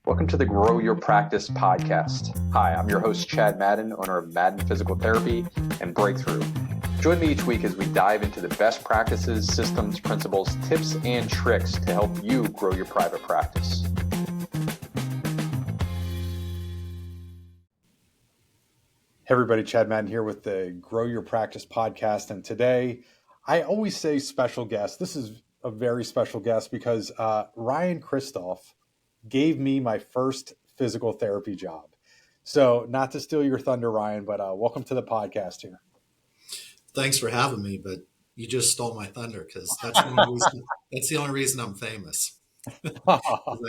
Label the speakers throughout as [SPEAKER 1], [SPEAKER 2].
[SPEAKER 1] Welcome to the Grow Your Practice podcast. Hi, I'm your host, Chad Madden, owner of Madden Physical Therapy and Breakthrough. Join me each week as we dive into the best practices, systems, principles, tips, and tricks to help you grow your private practice. Hey everybody, Chad Madden here with the Grow Your Practice podcast. And today, I always say special guest. This is a very special guest because Ryan Christoff gave me my first physical therapy job. So not to steal your thunder, Ryan, but welcome to the podcast here.
[SPEAKER 2] Thanks for having me, but you just stole my thunder because that's the only reason I'm famous. I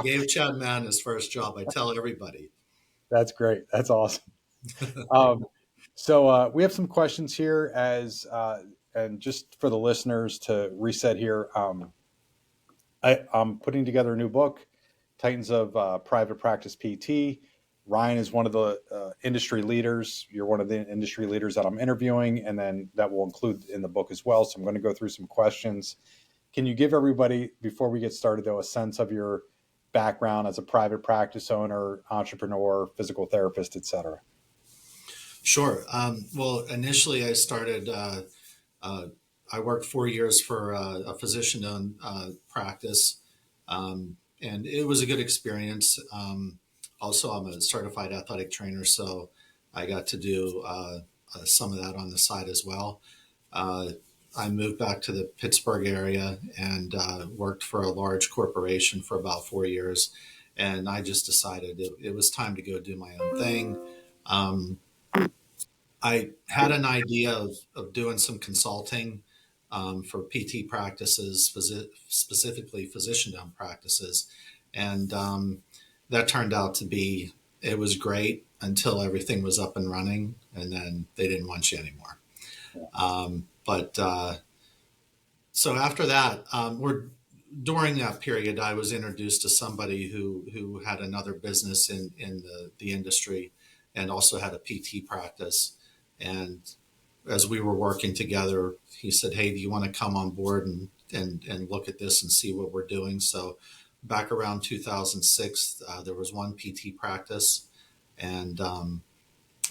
[SPEAKER 2] gave Chad Madden his first job. I tell everybody.
[SPEAKER 1] That's great. That's awesome. So we have some questions here and just for the listeners to reset here, I'm putting together a new book, Titans of Private Practice PT. Ryan is one of the industry leaders. You're one of the industry leaders that I'm interviewing, and then that will include in the book as well. So I'm going to go through some questions. Can you give everybody, before we get started though, a sense of your background as a private practice owner, entrepreneur, physical therapist, et cetera?
[SPEAKER 2] Sure. Well, initially I started, I worked 4 years for a physician-owned practice, and it was a good experience. Also, I'm a certified athletic trainer, so I got to do some of that on the side as well. I moved back to the Pittsburgh area and worked for a large corporation for about 4 years, and I just decided it was time to go do my own thing. I had an idea of doing some consulting for PT practices, specifically physician-owned practices. And that turned out to be, it was great until everything was up and running, and then they didn't want you anymore. So after that, during that period, I was introduced to somebody who had another business in the industry and also had a PT practice. And as we were working together, he said, "Hey, do you want to come on board and look at this and see what we're doing?" So back around 2006, there was one PT practice, and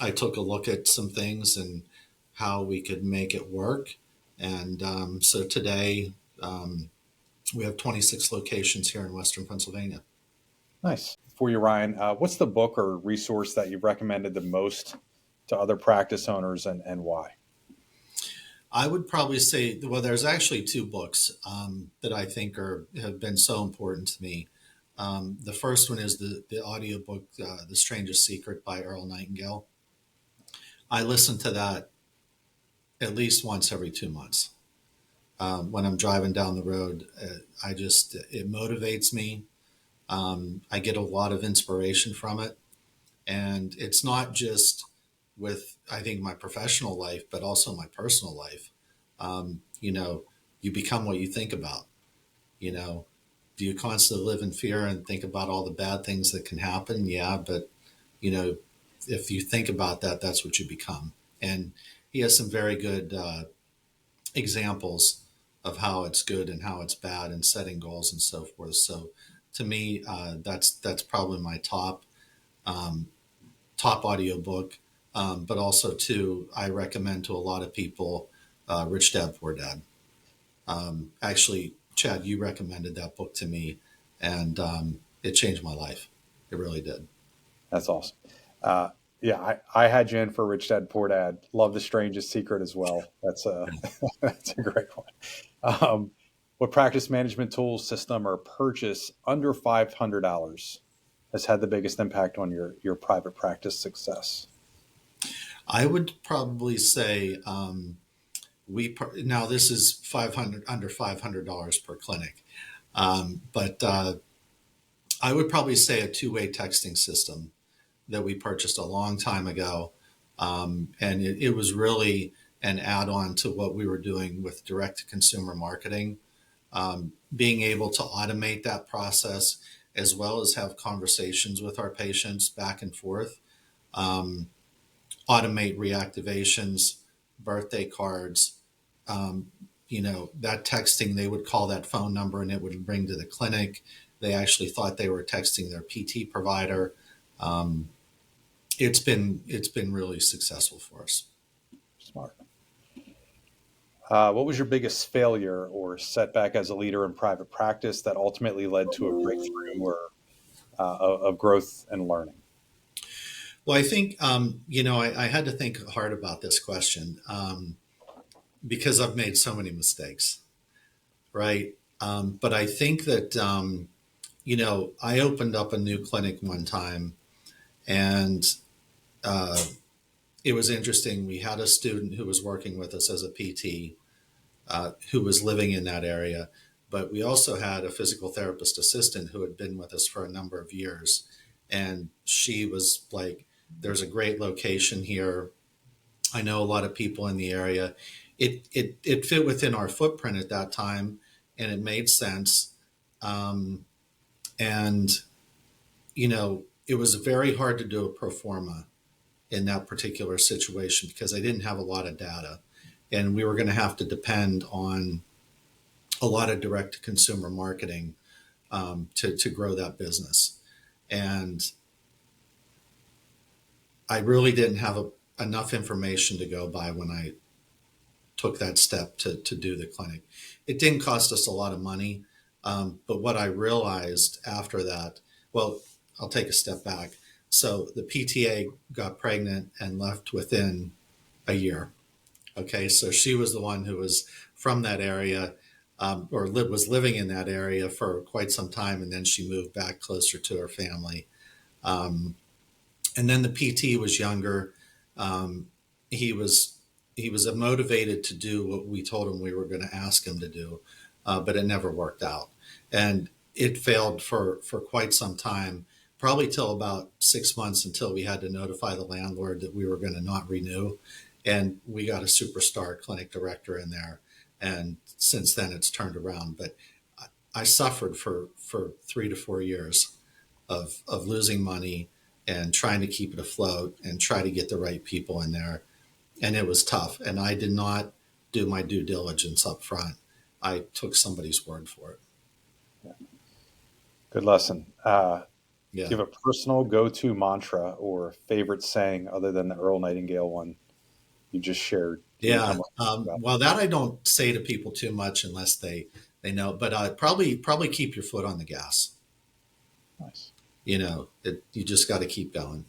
[SPEAKER 2] I took a look at some things and how we could make it work. And so today we have 26 locations here in Western Pennsylvania.
[SPEAKER 1] Nice. For you, Ryan, what's the book or resource that you've recommended the most to other practice owners and why?
[SPEAKER 2] I would probably say, well, there's actually two books that I think have been so important to me. The first one is the audiobook, The Strangest Secret by Earl Nightingale. I listen to that at least once every 2 months. When I'm driving down the road, it motivates me. I get a lot of inspiration from it. And it's not just with, I think, my professional life, but also my personal life. You become what you think about. Do you constantly live in fear and think about all the bad things that can happen? Yeah, but, if you think about that, that's what you become. And he has some very good examples of how it's good and how it's bad and setting goals and so forth. So to me, that's probably my top audiobook. But also too, I recommend to a lot of people, Rich Dad, Poor Dad. Actually, Chad, you recommended that book to me, and it changed my life. It really did. That's
[SPEAKER 1] awesome. I had you in for Rich Dad, Poor Dad. Love The Strangest Secret as well. That's that's a great one. What practice management tool, system, or purchase under $500 has had the biggest impact on your private practice success?
[SPEAKER 2] I would probably say now this is under $500 per clinic, but I would probably say a two-way texting system that we purchased a long time ago, and it was really an add-on to what we were doing with direct-to-consumer marketing. Being able to automate that process as well as have conversations with our patients back and forth, automate reactivations, birthday cards, that texting, they would call that phone number and it would bring to the clinic. They actually thought they were texting their PT provider. Um, it's been really successful for us.
[SPEAKER 1] Smart. What was your biggest failure or setback as a leader in private practice that ultimately led to a breakthrough or of growth and learning?
[SPEAKER 2] Well, I think I had to think hard about this question because I've made so many mistakes, right? But I think that I opened up a new clinic one time, and uh, it was interesting. We had a student who was working with us as a PT who was living in that area, but we also had a physical therapist assistant who had been with us for a number of years, and she was like, "There's a great location here. I know a lot of people in the area." It fit within our footprint at that time, and it made sense. Um, and it was very hard to do a pro forma in that particular situation because I didn't have a lot of data, and we were going to have to depend on a lot of direct to consumer marketing to grow that business. And I really didn't have enough information to go by when I took that step to do the clinic. It didn't cost us a lot of money. But what I realized after that, well, I'll take a step back. So the PTA got pregnant and left within a year. Okay, so she was the one who was from that area, was living in that area for quite some time, and then she moved back closer to her family. Um, and then the PT was younger. Um, he was he was motivated to do what we told him we were going to ask him to do, but it never worked out, and it failed for quite some time. Probably till about 6 months until we had to notify the landlord that we were going to not renew, and we got a superstar clinic director in there, and since then it's turned around. But I suffered for 3 to 4 years of losing money and trying to keep it afloat and try to get the right people in there. And it was tough. And I did not do my due diligence up front. I took somebody's word for it.
[SPEAKER 1] Good lesson. Do
[SPEAKER 2] Yeah.
[SPEAKER 1] you have a personal go-to mantra or favorite saying other than the Earl Nightingale one you just shared? Can you tell
[SPEAKER 2] Yeah.
[SPEAKER 1] me about
[SPEAKER 2] Well, that I don't say to people too much unless they know, but probably keep your foot on the gas.
[SPEAKER 1] that? Nice.
[SPEAKER 2] You just got to keep going.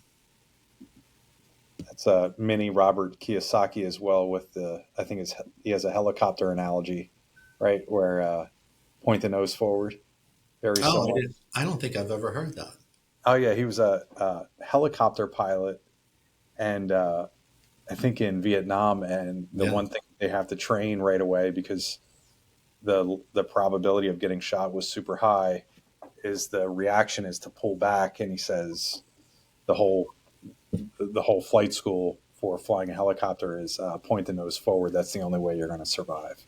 [SPEAKER 1] That's a mini Robert Kiyosaki as well. With I think he has a helicopter analogy, right? Where point the nose forward. Very
[SPEAKER 2] Oh,
[SPEAKER 1] similar.
[SPEAKER 2] I don't think I've ever heard that.
[SPEAKER 1] Oh yeah, he was a helicopter pilot, and I think in Vietnam. And the
[SPEAKER 2] Yeah.
[SPEAKER 1] one thing they have to train right away because the probability of getting shot was super high. Is the reaction is to pull back, and he says the whole the whole flight school for flying a helicopter is point the nose forward. That's the only way you're going to survive.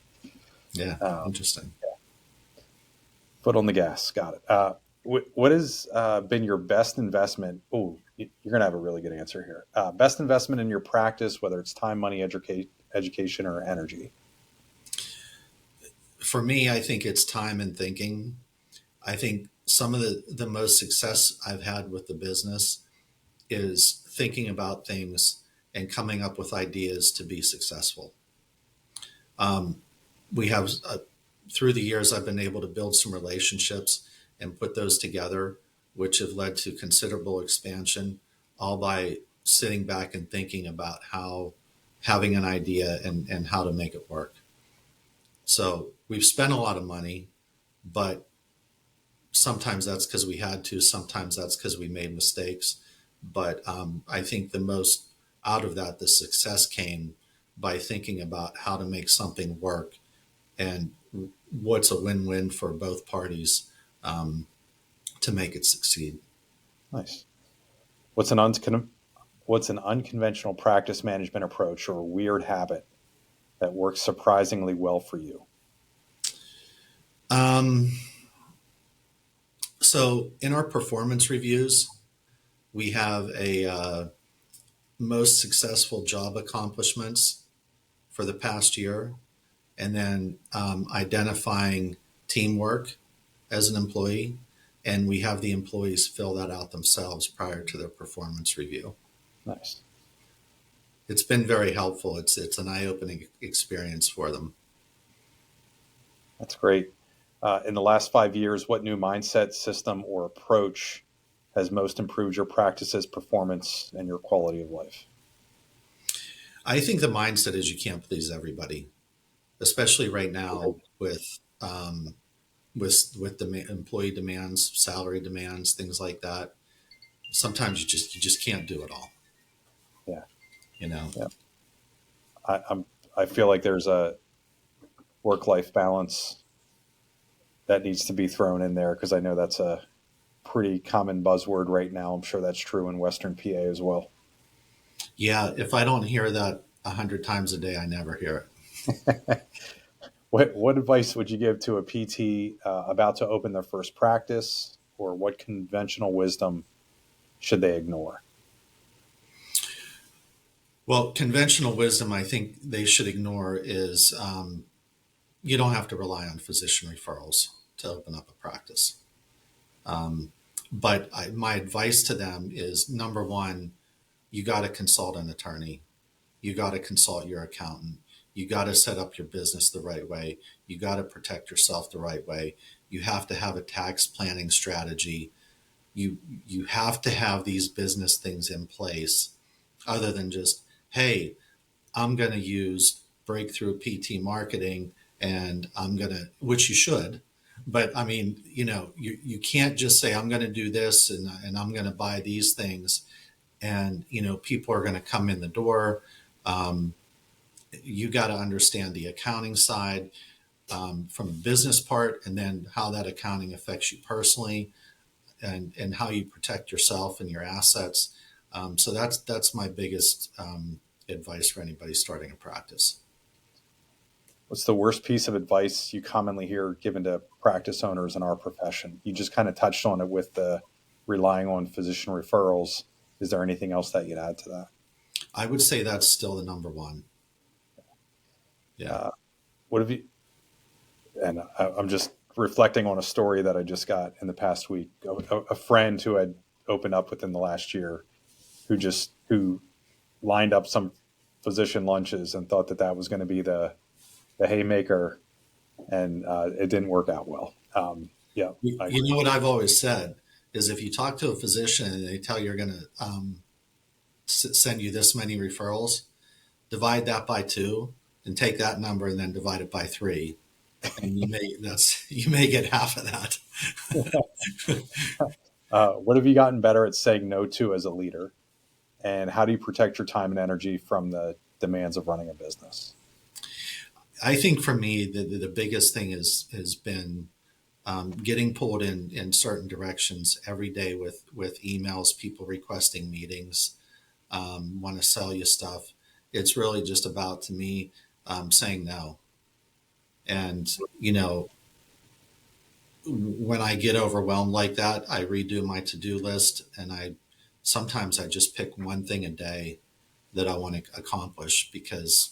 [SPEAKER 2] Yeah.
[SPEAKER 1] Um,
[SPEAKER 2] Interesting.
[SPEAKER 1] foot on the gas. Got it. What has been your best investment? Oh, you're going to have a really good answer here. Best investment in your practice, whether it's time, money, education, or energy.
[SPEAKER 2] For me, I think it's time and thinking. I think some of the most success I've had with the business is thinking about things and coming up with ideas to be successful. Um, we have, through the years, I've been able to build some relationships and put those together, which have led to considerable expansion, all by sitting back and thinking about how having an idea and how to make it work. So we've spent a lot of money, but sometimes that's because we had to, sometimes that's because we made mistakes. But I think the most out of that, the success came by thinking about how to make something work and what's a win-win for both parties um, to make it succeed.
[SPEAKER 1] Nice. What's an what's an unconventional practice management approach or weird habit that works surprisingly well for you?
[SPEAKER 2] Um, so in our performance reviews, we have a most successful job accomplishments for the past year, and then identifying teamwork as an employee. and we have the employees fill that out themselves prior to their performance review.
[SPEAKER 1] Nice.
[SPEAKER 2] It's been very helpful. It's an eye-opening experience for them.
[SPEAKER 1] That's great. In the last 5 years, what new mindset, system, or approach has most improved your practices, performance, and your quality of life?
[SPEAKER 2] I think the mindset is you can't please everybody, especially right now with the employee demands, salary demands, things like that. Sometimes you just can't do it all.
[SPEAKER 1] Yeah,
[SPEAKER 2] You know.
[SPEAKER 1] yeah. I feel like there's a work-life balance that needs to be thrown in there because I know that's a pretty common buzzword right now. I'm sure that's true in Western PA as well.
[SPEAKER 2] Yeah, if I don't hear that 100 times a day, I never hear
[SPEAKER 1] What advice would you give to a PT about to open their first practice, or what conventional wisdom should they ignore?
[SPEAKER 2] Well, conventional wisdom, I think they should ignore is you don't have to rely on physician referrals to open up a practice. But my advice to them is number one, you got to consult an attorney. You got to consult your accountant. You got to set up your business the right way. You got to protect yourself the right way. You have to have a tax planning strategy. You have to have these business things in place other than just, hey, I'm going to use breakthrough PT marketing and I'm going to, which you should. But I mean, you can't just say, I'm going to do this and I'm going to buy these things. And, people are going to come in the door. Um, you got to understand the accounting side from a business part, and then how that accounting affects you personally, and how you protect yourself and your assets. So that's my biggest advice for anybody starting a practice.
[SPEAKER 1] What's the worst piece of advice you commonly hear given to practice owners in our profession? You just kind of touched on it with the relying on physician referrals. Is there anything else that you'd add to that?
[SPEAKER 2] I would say that's still the number one. Yeah.
[SPEAKER 1] What have you, and I'm just reflecting on a story that I just got in the past week. A friend who had opened up within the last year, who lined up some physician lunches and thought that that was going to be the haymaker, and it didn't work out well. Yeah, I
[SPEAKER 2] You
[SPEAKER 1] agree.
[SPEAKER 2] know what I've always said is if you talk to a physician and they tell you're going to send you this many referrals, divide that by two and take that number and then divide it by three. And you may get half of that.
[SPEAKER 1] What have you gotten better at saying no to as a leader, and how do you protect your time and energy from the demands of running a business?
[SPEAKER 2] I think for me, the biggest thing has been getting pulled in certain directions every day with emails, people requesting meetings, want to sell you stuff. It's really just about, to me, saying no. And, when I get overwhelmed like that, I redo my to-do list, and sometimes I just pick one thing a day that I want to accomplish, because,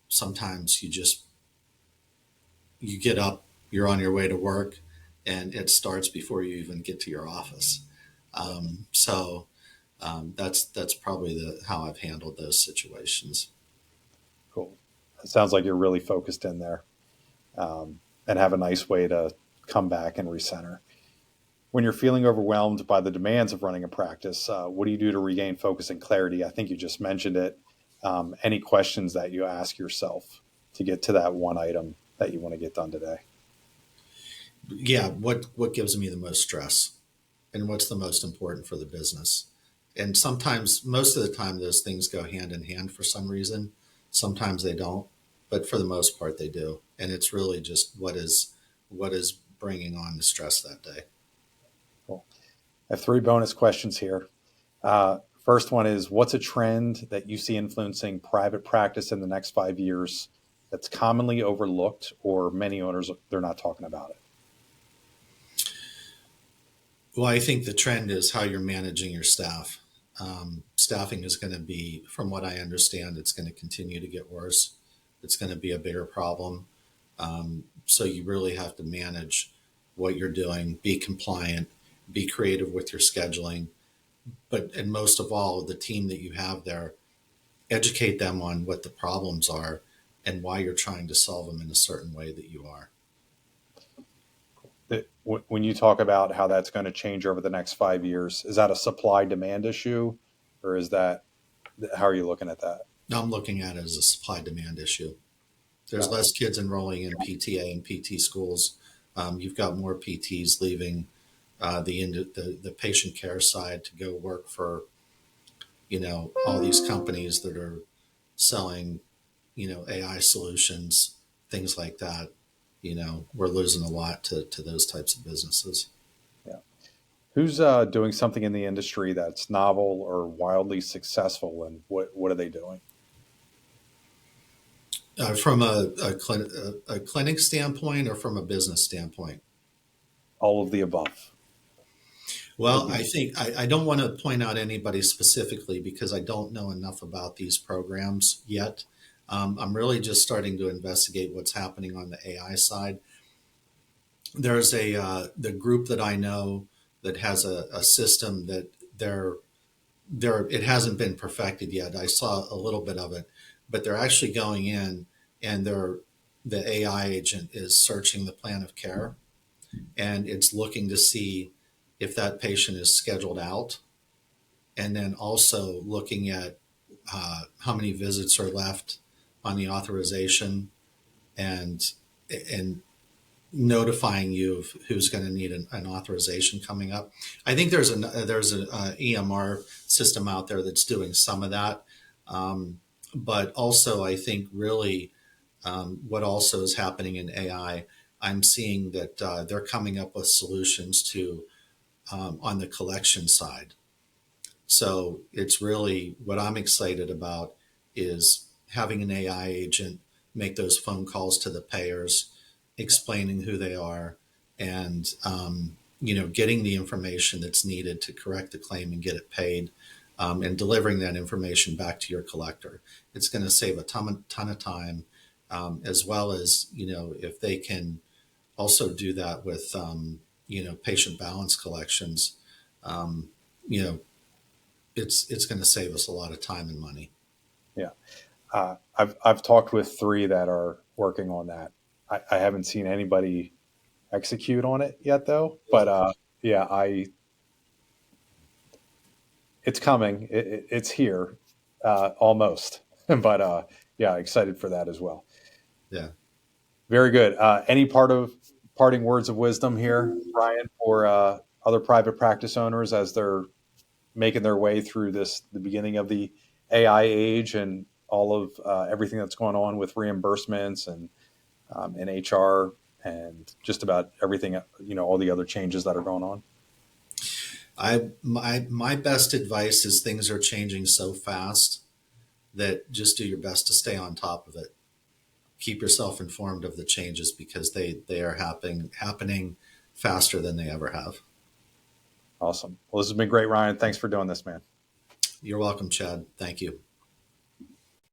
[SPEAKER 2] sometimes you get up, you're on your way to work, and it starts before you even get to your office. That's probably how I've handled those situations.
[SPEAKER 1] Cool. It sounds like you're really focused in there, and have a nice way to come back and recenter. When you're feeling overwhelmed by the demands of running a practice, what do you do to regain focus and clarity? I think you just mentioned it. Any questions that you ask yourself to get to that one item that you want to get done today?
[SPEAKER 2] Yeah, what gives me the most stress, and what's the most important for the business? And sometimes, most of the time, those things go hand in hand for some reason. Sometimes they don't, but for the most part, they do. And it's really just what is bringing on the stress that day.
[SPEAKER 1] Cool. I have three bonus questions here. First one is, what's a trend that you see influencing private practice in the next 5 years that's commonly overlooked, or many owners, they're not talking about it?
[SPEAKER 2] Well, I think the trend is how you're managing your staff. Staffing is going to be, from what I understand, it's going to continue to get worse. It's going to be a bigger problem. So you really have to manage what you're doing, be compliant, be creative with your scheduling, and most of all, the team that you have there, educate them on what the problems are and why you're trying to solve them in a certain way that you are.
[SPEAKER 1] When you talk about how that's going to change over the next 5 years, is that a supply demand issue, or is that, how are you looking at that?
[SPEAKER 2] I'm looking at it as a supply demand issue. There's
[SPEAKER 1] Got it.
[SPEAKER 2] less kids enrolling in PTA and PT schools. You've got more PTs leaving the patient care side to go work for, all these companies that are selling, AI solutions, things like that. We're losing a lot to those types of businesses.
[SPEAKER 1] Yeah. Who's doing something in the industry that's novel or wildly successful, and what are they doing?
[SPEAKER 2] From a clinic standpoint or from a business standpoint?
[SPEAKER 1] All of the above.
[SPEAKER 2] Well, I think I don't want to point out anybody specifically because I don't know enough about these programs yet. I'm really just starting to investigate what's happening on the AI side. There's the group that I know that has a system that it hasn't been perfected yet. I saw a little bit of it, but they're actually going in and the AI agent is searching the plan of care and it's looking to see if that patient is scheduled out, and then also looking at how many visits are left on the authorization, and and notifying you of who's going to need an authorization coming up. I think there's an EMR system out there that's doing some of that, but also I think really what also is happening in AI. I'm seeing that they're coming up with solutions to on the collection side. So it's really what I'm excited about is having an AI agent make those phone calls to the payers, explaining who they are, and getting the information that's needed to correct the claim and get it paid, and delivering that information back to your collector. It's going to save a ton of time, as well as if they can also do that with patient balance collections. Um, you know, it's going to save us a lot of time and money.
[SPEAKER 1] Yeah. I've talked with three that are working on that. I haven't seen anybody execute on it yet, though. But yeah, it's coming. It's here, almost. But yeah, excited for that as well.
[SPEAKER 2] Yeah.
[SPEAKER 1] Very good. Any parting words of wisdom here, Ryan, for other private practice owners as they're making their way through the beginning of the AI age and all of everything that's going on with reimbursements and HR and just about everything, all the other changes that are going on?
[SPEAKER 2] My best advice is things are changing so fast that just do your best to stay on top of it. Keep yourself informed of the changes because they are happening faster than they ever have.
[SPEAKER 1] Awesome. Well, this has been great, Ryan. Thanks for doing this, man.
[SPEAKER 2] You're welcome, Chad. Thank you.